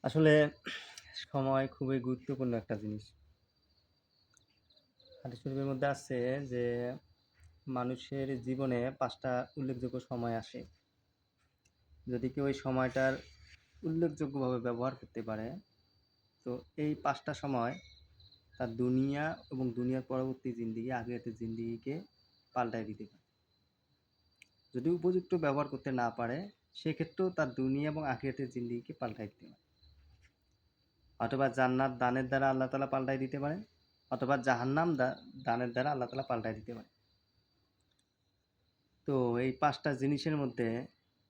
আসলে সময় খুবই গুরুত্বপূর্ণ একটা জিনিস। হাদিস শরীফের মধ্যে আছে যে মানুষের জীবনে ৫ টা উল্লেখযোগ্য সময় আসে। যদি কেউ এই সময়টার উল্লেখযোগ্যভাবে ব্যবহার করতে পারে, তো এই ৫ টা সময় তার দুনিয়া এবং দুনিয়ার পরবর্তী জিন্দেগি, আখিরাতের জিন্দেগিকে পাল্টায় দিতে পারে। যদি উপযুক্ত ব্যবহার করতে না পারে, সেক্ষেত্রেও তার দুনিয়া এবং আখিরাতের জিন্দেগিকে পাল্টায় দিতে পারে। অথবা জান্নাত দানের দ্বারা আল্লাহ তাআলা পাল্টায় দিতে পারেন, অথবা জাহান্নাম দানের দ্বারা আল্লাহ তাআলা পাল্টায় দিতে পারেন। তো এই ৫ টা জিনিসের মধ্যে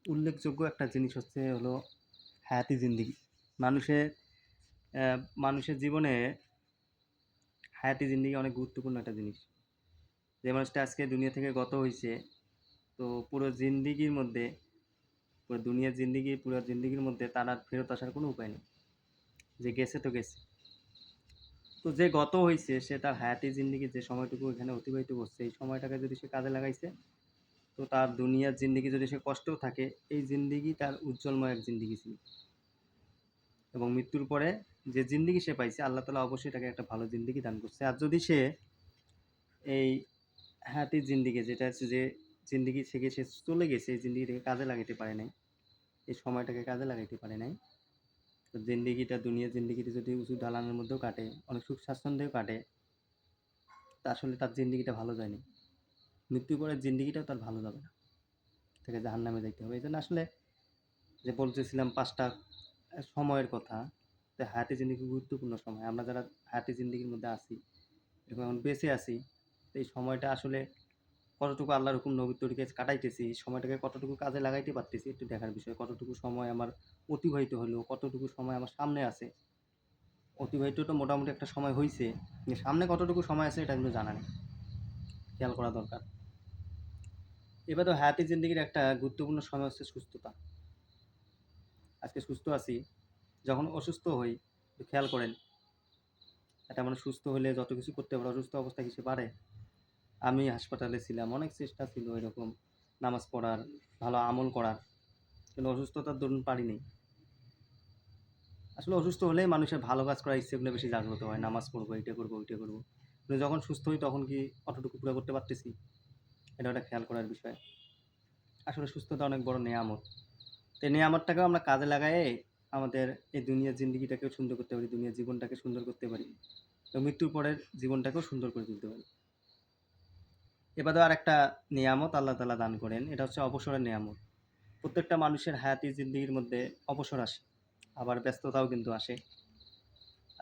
উল্লেখযোগ্য একটা জিনিস হলো হায়াতি জিন্দেগি। মানুষের মানুষের জীবনে হায়াতি জিন্দেগি অনেক গুরুত্বপূর্ণ একটা জিনিস। যে মানুষটা আজকে দুনিয়া থেকে গত হইছে, তো পুরো জিন্দেগির মধ্যে, পুরো জিন্দেগির মধ্যে তার আর ফেরত আসার কোনো উপায় নেই। যে গেছে তো গেছে। তো যে গত হইছে সে তার হায়াতি জিন্দেগির যে সময়টুকু এখানে অতিবাহিত করছে, এই সময়টাকে যদি সে কাজে লাগাইছে, তো তার দুনিয়ার জিন্দেগি যদি সে কষ্টেও থাকে, এই জিন্দেগি তার উজ্জ্বলময় এক জিন্দেগি ছিল। এবং মৃত্যুর পরে যে জিন্দেগি সে পাইছে, আল্লাহ তাআলা অবশ্যই তাকে একটা ভালো জিন্দেগি দান করছে। আর যদি সে এই হায়াতি জিন্দেগি, যেটা হচ্ছে যে জিন্দেগি থেকে সে চলে গেছে, এই জিন্দেগিটাকে কাজে লাগাইতে পারে নাই, এই সময়টাকে কাজে লাগাইতে পারে নাই, তো জিন্দেগিটা, দুনিয়ার জিন্দেগিটা যদি উঁচু ঢালানের মধ্যেও কাটে, অনেক সুখ স্বাচ্ছন্দ্যেও কাটে, তা আসলে তার জিন্দেগিটা ভালো যায়নি। মৃত্যুর পরের জিন্দেগিটাও তার ভালো যাবে না, তাকে জাহান্নামে যাইতে হবে। এই জন্য আসলে যে বলতেছিলাম ৫ টা সময়ের কথা, তো হায়াতি জিন্দেগি গুরুত্বপূর্ণ সময়। আমরা যারা হায়াতি জিন্দেগির মধ্যে আছি, এরকম এখন বেঁচে আছি, তো এই সময়টা আসলে কতটুকু আল্লাহর হুকুম নবীর তরিকায় কাটাইতেছি, সময়টাকে কতটুকু কাজে লাগাইতে পারতেছি, একটু দেখার বিষয়। কতটুকু সময় আমার অতিবাহিত হলো, কতটুকু সময় আমার সামনে আছে। অতিবাহিত তো মোটামুটি একটা সময় হইছে, কিন্তু সামনে কতটুকু সময় আছে এটা কিন্তু জানা নেই, খেয়াল করা দরকার। এবার তো হায়াতি জিন্দেগির একটা গুরুত্বপূর্ণ সময় হচ্ছে সুস্থতা। আজকে সুস্থ আছি, যখন অসুস্থ হই, একটু খেয়াল করেন, একটা মানুষ সুস্থ হলে যত কিছু করতে পারে, অসুস্থ অবস্থায় কিছু পারে? আমি হাসপাতালে ছিলাম, অনেক চেষ্টা ছিল এরকম নামাজ পড়ার, ভালো আমল করার, কিন্তু অসুস্থতার দরুন পারিনি। আসলে অসুস্থ হলেই মানুষের ভালো কাজ করার ইচ্ছেগুলো বেশি জাগ্রত হয়, নামাজ পড়বো, এইটা করবো, ওইটা করবো। কিন্তু যখন সুস্থ হই তখন কি অতটুকু পুরো করতে পারতেছি? এটা একটা খেয়াল করার বিষয়। আসলে সুস্থতা অনেক বড় নেয়ামত। তো এই নেয়ামতটাকেও আমরা কাজে লাগায়ে আমাদের এই দুনিয়ার জিন্দেগিটাকেও সুন্দর করতে পারি, দুনিয়ার জীবনটাকে সুন্দর করতে পারি, এবং মৃত্যুর পরের জীবনটাকেও সুন্দর করে তুলতে পারি। এবারেও আরেকটা নেয়ামত আল্লাহ তাআলা দান করেন, এটা হচ্ছে অবসরের নেয়ামত। প্রত্যেকটা মানুষের হায়াতি জিন্দেগির মধ্যে অবসর আসে, আবার ব্যস্ততাও কিন্তু আসে।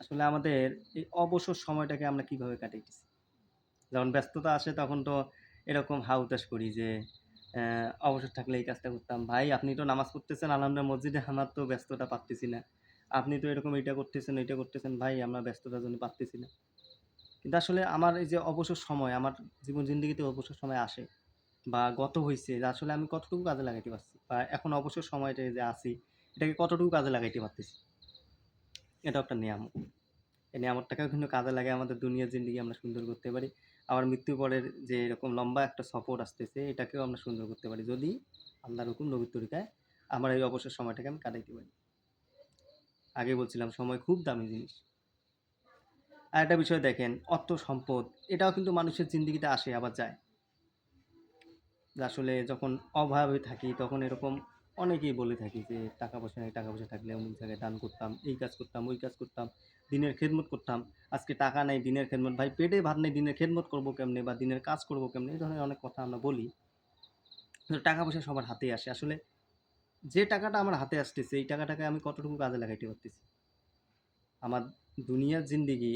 আসলে আমাদের এই অবসর সময়টাকে আমরা কিভাবে কাটাইতেছি? যখন ব্যস্ততা আসে তখন তো এরকম হা-হুতাশ করি যে অবসর থাকলে এই কাজটা করতাম। ভাই আপনি তো নামাজ পড়তেছেন আলহামদুলিল্লাহ মসজিদে, আমার তো ব্যস্ততা পারতেছি না। আপনি তো এরকম এইটা করতেছেন, ওইটা করতেছেন, ভাই আমরা ব্যস্ততার জন্য পারতেছি না। কিন্তু আসলে আমার এই যে অবসর সময়, আমার জীবন জিন্দেগিতে অবসর সময় আসে বা গত হইছে, যে আসলে আমি কতটুকু কাজে লাগাইতে পারছি, বা এখন অবসর সময়টায় যে আছি, এটাকে কতটুকু কাজে লাগাইতে পারতেছি। এটাও একটা নেয়ামত। এই নেয়ামতটাকেও কিন্তু কাজে লাগিয়ে আমাদের দুনিয়ার জিন্দেগি আমরা সুন্দর করতে পারি। আবার মৃত্যুর পরের যে এরকম লম্বা একটা সফর আসতেছে, এটাকেও আমরা সুন্দর করতে পারি, যদি আল্লাহর হুকুম নবীর তরিকায় আমার এই অবসর সময়টাকে আমি কাটাইতে পারি। আগে বলছিলাম সময় খুব দামি জিনিস। আরেকটা বিষয় দেখেন, অর্থ সম্পদ এটাও কিন্তু মানুষের জিন্দেগিতে আসে আবার যায়। যে আসলে যখন অভাবে থাকি তখন এরকম অনেকেই বলে থাকি যে টাকা পয়সা নেই, টাকা পয়সা থাকলে অমুক জায়গায় দান করতাম, এই কাজ করতাম, ওই কাজ করতাম, দিনের খেদমত করতাম। আজকে টাকা নেই, দিনের খেদমত, ভাই পেটে ভাত নেই, দিনের খেদমত করবো কেমনে, বা দিনের কাজ করবো কেমনে, এই ধরনের অনেক কথা আমরা বলি। কিন্তু টাকা পয়সা সবার হাতেই আসে। আসলে যে টাকাটা আমার হাতে আসতেছে, এই টাকাটাকে আমি কতটুকু কাজে লাগাইতে পারতেছি? আমার দুনিয়ার জিন্দেগি,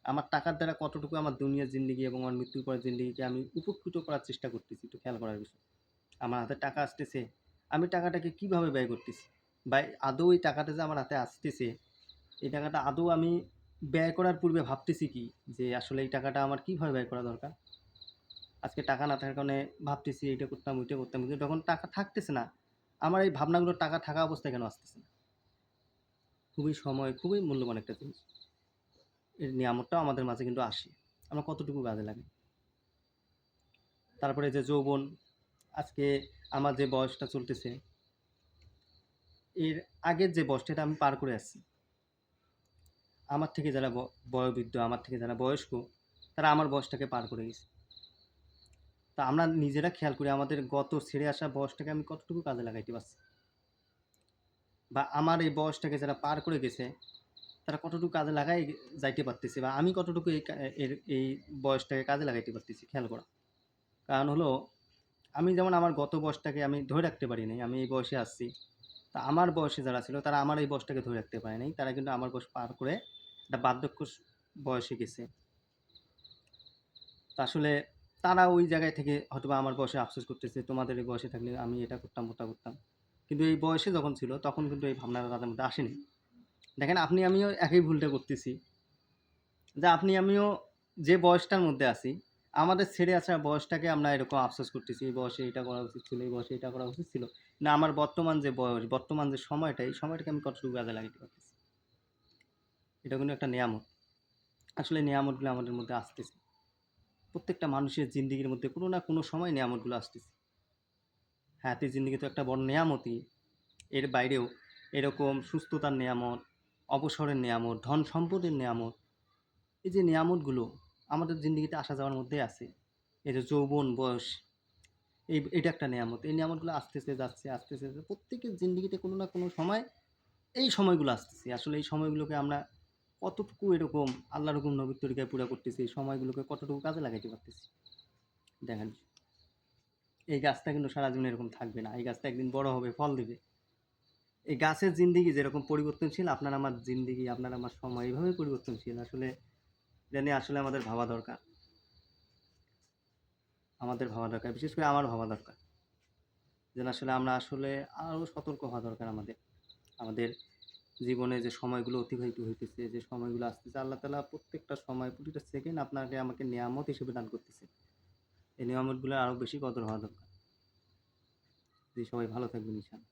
আমার টাকার দ্বারা কতটুকু আমার দুনিয়ার জিন্দেগি এবং আমার মৃত্যুর পরের জিন্দেগিকে আমি উপকৃত করার চেষ্টা করতেছি, একটু খেয়াল করার বিষয়। আমার হাতে টাকা আসতেছে, আমি টাকাটাকে কিভাবে ব্যয় করতেছি? বা আদৌ এই টাকাটা যে আমার হাতে আসতেছে, এই টাকাটা আদৌ আমি ব্যয় করার পূর্বে ভাবতেছি কি? যে আসলে এই টাকাটা আমার কিভাবে ব্যয় করা দরকার? আজকে টাকা না থাকার কারণে ভাবতেছি এইটা করতাম, ওইটা করতাম। কিন্তু যখন টাকা থাকতেছে না, আমার এই ভাবনাগুলো টাকা থাকা অবস্থায় কেন আসতেছে না? খুবই মূল্যবান একটা জিনিস। এর নিয়ামতটাও আমাদের মাঝে কিন্তু আসে। আমরা কতটুকু কাজে লাগাই? তারপরে যে যৌবন, আজকে আমার যে বয়সটা চলতেছে, এর আগের যে বয়সটা, এটা আমি পার করে আসছি। আমার থেকে যারা বয়োবৃদ্ধ, আমার থেকে যারা বয়স্ক, তারা আমার বয়সটাকে পার করে গেছে। তা আমরা নিজেরা খেয়াল করি আমাদের গত ছেড়ে আসা বয়সটাকে আমি কতটুকু কাজে লাগাইতে পারছি। বা আমার এই বয়সটাকে যারা পার করে গেছে, তারা কতটুকু কাজে লাগাই যাইতে পারতেছে বা আমি কতটুকু এই বয়সটাকে কাজে লাগাইতে পারতেছি খেয়াল করা। কারণ হলো আমি যেমন আমার গত বয়সটাকে আমি ধরে রাখতে পারি নাই। আমি এই বয়সে আসছি। তা আমার বয়সে যারা ছিল তারা আমার এই বয়সটাকে ধরে রাখতে পারে নাই। তারা কিন্তু আমার বয়স পার করে একটা বার্ধক্য বয়সে গেছে। তা আসলে তারা ওই জায়গায় থেকে হয়তোবা আমার বয়সে আফসোস করতেছে, তোমাদের এই বয়সে থাকলে আমি এটা করতাম, ওটা করতাম। কিন্তু এই বয়সে যখন ছিল তখন কিন্তু এই ভাবনাটা তাদের মধ্যে আসেনি। দেখেন আপনি আমিও একই ভুলটা করতেছি। যে আপনি আমিও যে বয়সটার মধ্যে আছি, আমাদের ছেড়ে আসা বয়সটাকে আমরা এরকম আফসোস করতেছি। এই বয়সে এটা করা উচিত ছিল, এই বয়সে এটা করা উচিত ছিল। না আমার বর্তমান যে বয়স, বর্তমান যে সময়টা, এই সময়টাকে আমি কতটুকু কাজে লাগাইতে পারতেছি। এটা কিন্তু একটা নেয়ামত। আসলে নেয়ামতগুলো আমাদের মধ্যে আসতেছে। প্রত্যেকটা মানুষের জিন্দেগির মধ্যে কোনো না কোনো সময় নেয়ামতগুলো আসতেছে। হায়াতের জিন্দেগি তো একটা বড় নেয়ামতই। এর বাইরেও এরকম সুস্থতার নেয়ামত, অবসরের নেয়ামত, ধন সম্পদের নেয়ামত, এই যে নিয়ামতগুলো আমাদের জিন্দগিতে আসা যাওয়ার মধ্যেই আছে। এই যে যৌবন, বয়স, এটা একটা নিয়ামত। এই নিয়ামতগুলো আসতেছে, যাচ্ছে, আসতেছে। প্রত্যেকের জিন্দগিতে কোনো না কোনো সময় এই সময়গুলো আসতেছে। আসলে এই সময়গুলোকে আমরা কতটুকু এরকম আল্লাহর হুকুম নবীর তরিকায় পুরা করতেছি, এই সময়গুলোকে কতটুকু কাজে লাগাইতে পারতেছি। দেখেন, এই গাছটা কিন্তু সারা জীবন এরকম থাকবে না। এই গাছটা একদিন বড় হবে, ফল দিবে। এই গাছের জিন্দেগি যেরকম পরিবর্তনশীল, আপনার আমার জিন্দেগি, আপনার আমার সময় এইভাবেই পরিবর্তনশীল। আসলে এটা নিয়ে আসলে আমাদের ভাবা দরকার। আমাদের ভাবা দরকার। বিশেষ করে আমার ভাবা দরকার। যেন আসলে আমরা আসলে আরও সতর্ক হওয়া দরকার আমাদের। আমাদের জীবনে যে সময়গুলো অতিবাহিত হইতেছে, যে সময়গুলো আসতেছে, আল্লাহ তাআলা প্রত্যেকটা সময়, প্রতিটা সেকেন্ড আপনাকে আমাকে নিয়ামত হিসেবে দান করতেছে। এই নিয়ামতগুলোর আরও বেশি কদর হওয়া দরকার। জি, সবাই ভালো থাকবেন ইনশাআল্লাহ।